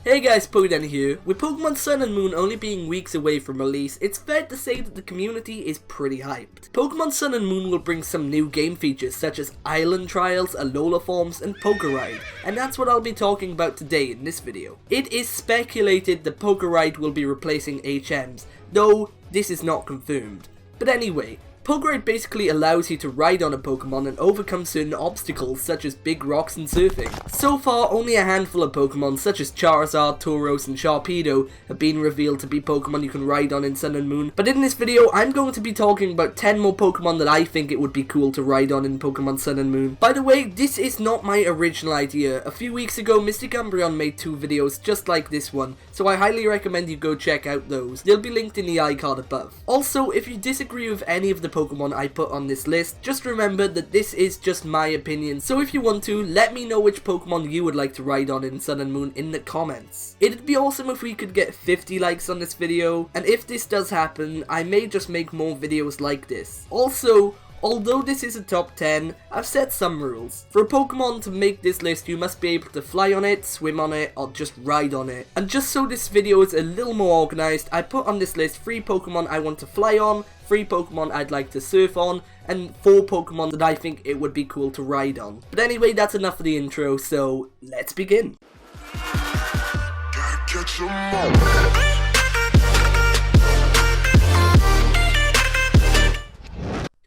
Hey guys, PokéDan here. With Pokemon Sun and Moon only being weeks away from release, it's fair to say that the community is pretty hyped. Pokemon Sun and Moon will bring some new game features such as Island Trials, Alola Forms, and PokéRide, and that's what I'll be talking about today in this video. It is speculated that PokéRide will be replacing HMs, though this is not confirmed. But anyway, PokéRide basically allows you to ride on a Pokemon and overcome certain obstacles such as big rocks and surfing. So far, only a handful of Pokemon such as Charizard, Tauros, and Sharpedo have been revealed to be Pokemon you can ride on in Sun and Moon, but in this video I'm going to be talking about 10 more Pokemon that I think it would be cool to ride on in Pokemon Sun and Moon. By the way, this is not my original idea. A few weeks ago, Mystic Umbreon made 2 videos just like this one, so I highly recommend you go check out those. They'll be linked in the iCard above. Also, if you disagree with any of the Pokemon I put on this list, just remember that this is just my opinion, so if you want to, let me know which Pokemon you would like to ride on in Sun and Moon in the comments. It'd be awesome if we could get 50 likes on this video, and if this does happen, I may just make more videos like this. Also, although this is a top 10, I've set some rules. For a Pokemon to make this list, you must be able to fly on it, swim on it, or just ride on it. And just so this video is a little more organized, I put on this list 3 Pokemon I want to fly on, 3 Pokemon I'd like to surf on, and 4 Pokemon that I think it would be cool to ride on. But anyway, that's enough of the intro, so let's begin.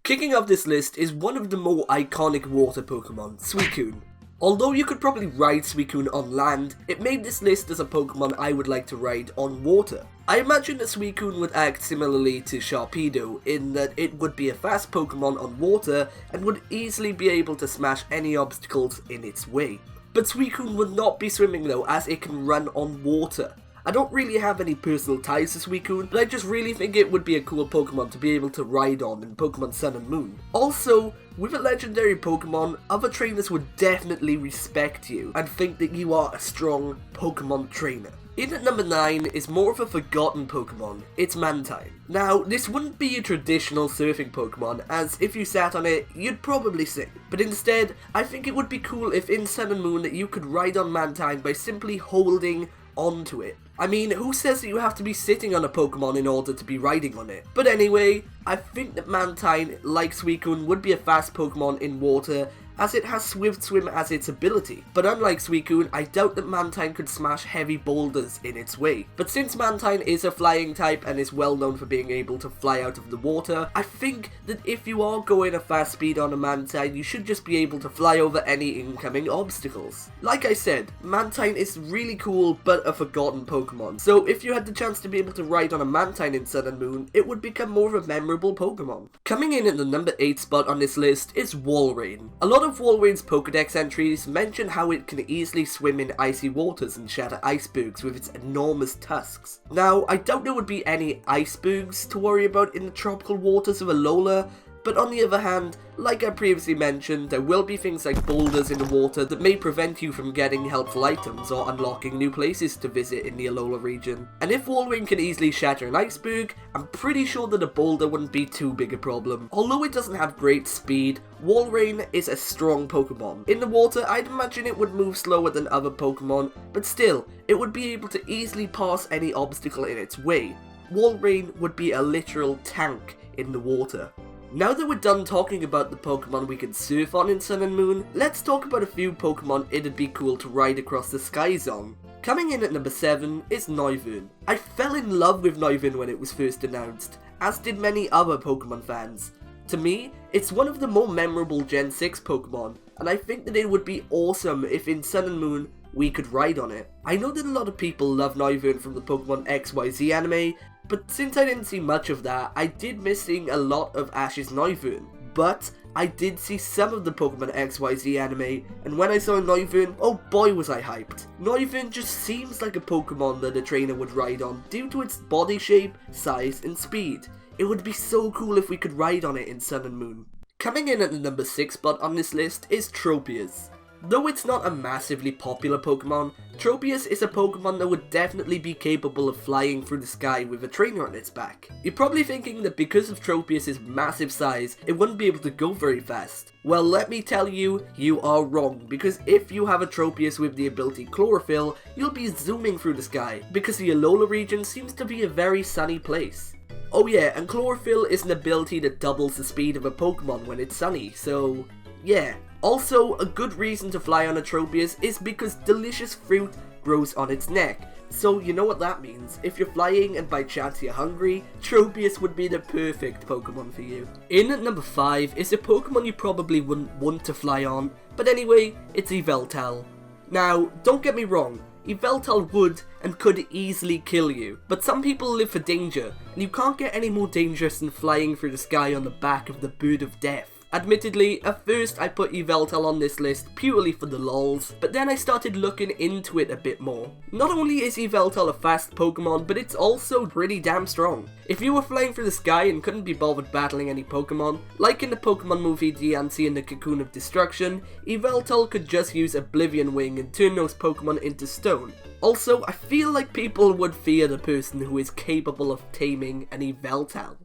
Kicking off this list is one of the more iconic water Pokemon, Suicune. Although you could probably ride Suicune on land, it made this list as a Pokemon I would like to ride on water. I imagine that Suicune would act similarly to Sharpedo in that it would be a fast Pokemon on water and would easily be able to smash any obstacles in its way. But Suicune would not be swimming though, as it can run on water. I don't really have any personal ties to Suicune, but I just really think it would be a cool Pokemon to be able to ride on in Pokemon Sun and Moon. Also, with a legendary Pokemon, other trainers would definitely respect you and think that you are a strong Pokemon trainer. In at number 9 is more of a forgotten Pokemon, it's Mantine. Now, this wouldn't be a traditional surfing Pokemon, as if you sat on it, you'd probably sink. But instead, I think it would be cool if in Sun and Moon that you could ride on Mantine by simply holding onto it. I mean, who says that you have to be sitting on a Pokemon in order to be riding on it? But anyway, I think that Mantine, like Suicune, would be a fast Pokemon in water, as it has Swift Swim as its ability. But unlike Suicune, I doubt that Mantine could smash heavy boulders in its way. But since Mantine is a flying type and is well known for being able to fly out of the water, I think that if you are going a fast speed on a Mantine, you should just be able to fly over any incoming obstacles. Like I said, Mantine is really cool but a forgotten Pokemon, so if you had the chance to be able to ride on a Mantine in Sun and Moon, it would become more of a memorable Pokemon. Coming in at the number 8 spot on this list is Walrein. A lot of Walrein's Pokédex entries mention how it can easily swim in icy waters and shatter icebergs with its enormous tusks. Now, I doubt there would be any icebergs to worry about in the tropical waters of Alola, but on the other hand, like I previously mentioned, there will be things like boulders in the water that may prevent you from getting helpful items or unlocking new places to visit in the Alola region. And if Walrein can easily shatter an iceberg, I'm pretty sure that a boulder wouldn't be too big a problem. Although it doesn't have great speed, Walrein is a strong Pokemon. In the water, I'd imagine it would move slower than other Pokemon, but still, it would be able to easily pass any obstacle in its way. Walrein would be a literal tank in the water. Now that we're done talking about the Pokemon we can surf on in Sun and Moon, let's talk about a few Pokemon it'd be cool to ride across the skies on. Coming in at number 7 is Noivern. I fell in love with Noivern when it was first announced, as did many other Pokemon fans. To me, it's one of the more memorable Gen 6 Pokemon, and I think that it would be awesome if in Sun and Moon we could ride on it. I know that a lot of people love Noivern from the Pokemon XYZ anime, but since I didn't see much of that, I did miss seeing a lot of Ash's Noivern. But I did see some of the Pokemon XYZ anime, and when I saw Noivern, oh boy was I hyped. Noivern just seems like a Pokemon that a trainer would ride on due to its body shape, size, and speed. It would be so cool if we could ride on it in Sun and Moon. Coming in at the number 6 spot on this list is Tropius. Though it's not a massively popular Pokemon, Tropius is a Pokemon that would definitely be capable of flying through the sky with a trainer on its back. You're probably thinking that because of Tropius' massive size, it wouldn't be able to go very fast. Well, let me tell you, you are wrong, because if you have a Tropius with the ability Chlorophyll, you'll be zooming through the sky, because the Alola region seems to be a very sunny place. Oh yeah, and Chlorophyll is an ability that doubles the speed of a Pokemon when it's sunny, so yeah. Also, a good reason to fly on a Tropius is because delicious fruit grows on its neck. So you know what that means. If you're flying and by chance you're hungry, Tropius would be the perfect Pokemon for you. In at number 5 is a Pokemon you probably wouldn't want to fly on, but anyway, it's Yveltal. Now, don't get me wrong, Yveltal would and could easily kill you, but some people live for danger, and you can't get any more dangerous than flying through the sky on the back of the Bird of Death. Admittedly, at first I put Yveltal on this list purely for the lols, but then I started looking into it a bit more. Not only is Yveltal a fast Pokemon, but it's also pretty damn strong. If you were flying through the sky and couldn't be bothered battling any Pokemon, like in the Pokemon movie Diancie and the Cocoon of Destruction, Yveltal could just use Oblivion Wing and turn those Pokemon into stone. Also, I feel like people would fear the person who is capable of taming an Yveltal.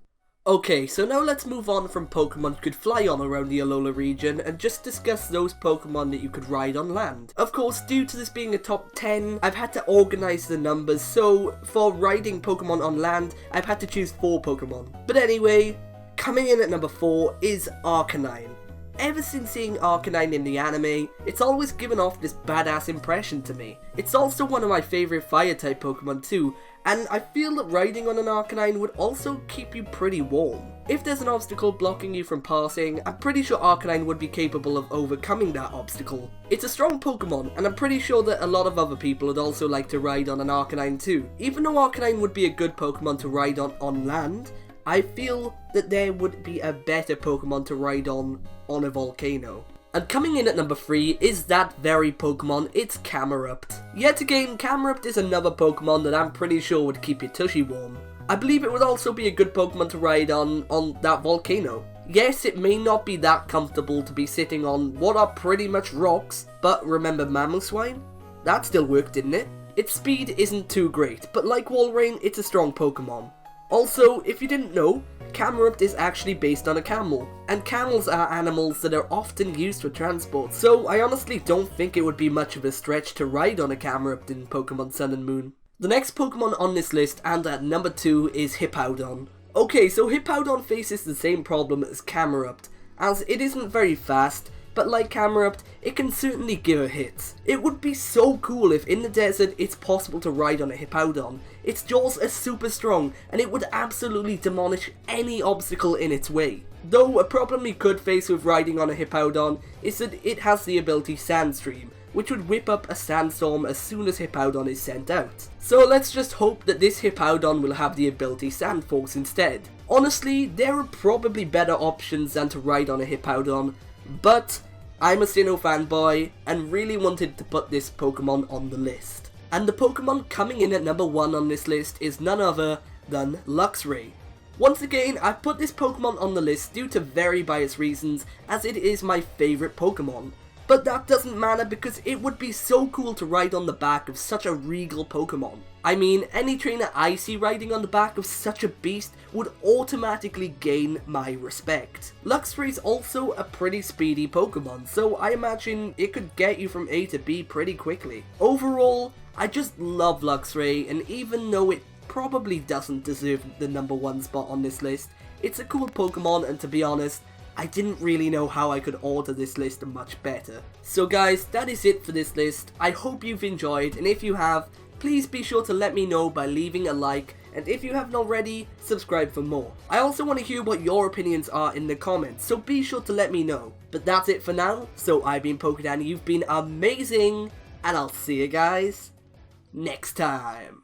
Okay, so now let's move on from Pokemon you could fly on around the Alola region and just discuss those Pokemon that you could ride on land. Of course, due to this being a top 10, I've had to organise the numbers, so for riding Pokemon on land, I've had to choose 4 Pokemon. But anyway, coming in at number 4 is Arcanine. Ever since seeing Arcanine in the anime, it's always given off this badass impression to me. It's also one of my favourite fire-type Pokemon too, and I feel that riding on an Arcanine would also keep you pretty warm. If there's an obstacle blocking you from passing, I'm pretty sure Arcanine would be capable of overcoming that obstacle. It's a strong Pokemon, and I'm pretty sure that a lot of other people would also like to ride on an Arcanine too. Even though Arcanine would be a good Pokemon to ride on land, I feel that there would be a better Pokemon to ride on a volcano. And coming in at number 3 is that very Pokemon, it's Camerupt. Yet again, Camerupt is another Pokemon that I'm pretty sure would keep your tushy warm. I believe it would also be a good Pokemon to ride on that volcano. Yes, it may not be that comfortable to be sitting on what are pretty much rocks, but remember Mamoswine? That still worked, didn't it? Its speed isn't too great, but like Walrein, it's a strong Pokemon. Also, if you didn't know, Camerupt is actually based on a camel, and camels are animals that are often used for transport, so I honestly don't think it would be much of a stretch to ride on a Camerupt in Pokemon Sun and Moon. The next Pokemon on this list, and at number 2, is Hipouton. Okay, so Hipouton faces the same problem as Camerupt, as it isn't very fast, but like Camerupt, it can certainly give a hit. It would be so cool if in the desert it's possible to ride on a Hipouton. Its jaws are super strong, and it would absolutely demolish any obstacle in its way. Though a problem you could face with riding on a Hipouton is that it has the ability Sandstream, which would whip up a sandstorm as soon as Hipouton is sent out. So let's just hope that this Hipouton will have the ability Sandforce instead. Honestly, there are probably better options than to ride on a Hipouton, but I'm a Sinnoh fanboy and really wanted to put this Pokemon on the list. And the Pokemon coming in at number 1 on this list is none other than Luxray. Once again, I've put this Pokemon on the list due to very biased reasons, as it is my favourite Pokemon. But that doesn't matter because it would be so cool to ride on the back of such a regal Pokemon. I mean, any trainer I see riding on the back of such a beast would automatically gain my respect. Luxray's also a pretty speedy Pokemon, so I imagine it could get you from A to B pretty quickly. Overall, I just love Luxray, and even though it probably doesn't deserve the number 1 spot on this list, it's a cool Pokemon, and to be honest, I didn't really know how I could order this list much better. So guys, that is it for this list. I hope you've enjoyed, and if you have, please be sure to let me know by leaving a like, and if you haven't already, subscribe for more. I also want to hear what your opinions are in the comments, so be sure to let me know. But that's it for now, so I've been PokéDan, you've been amazing, and I'll see you guys next time.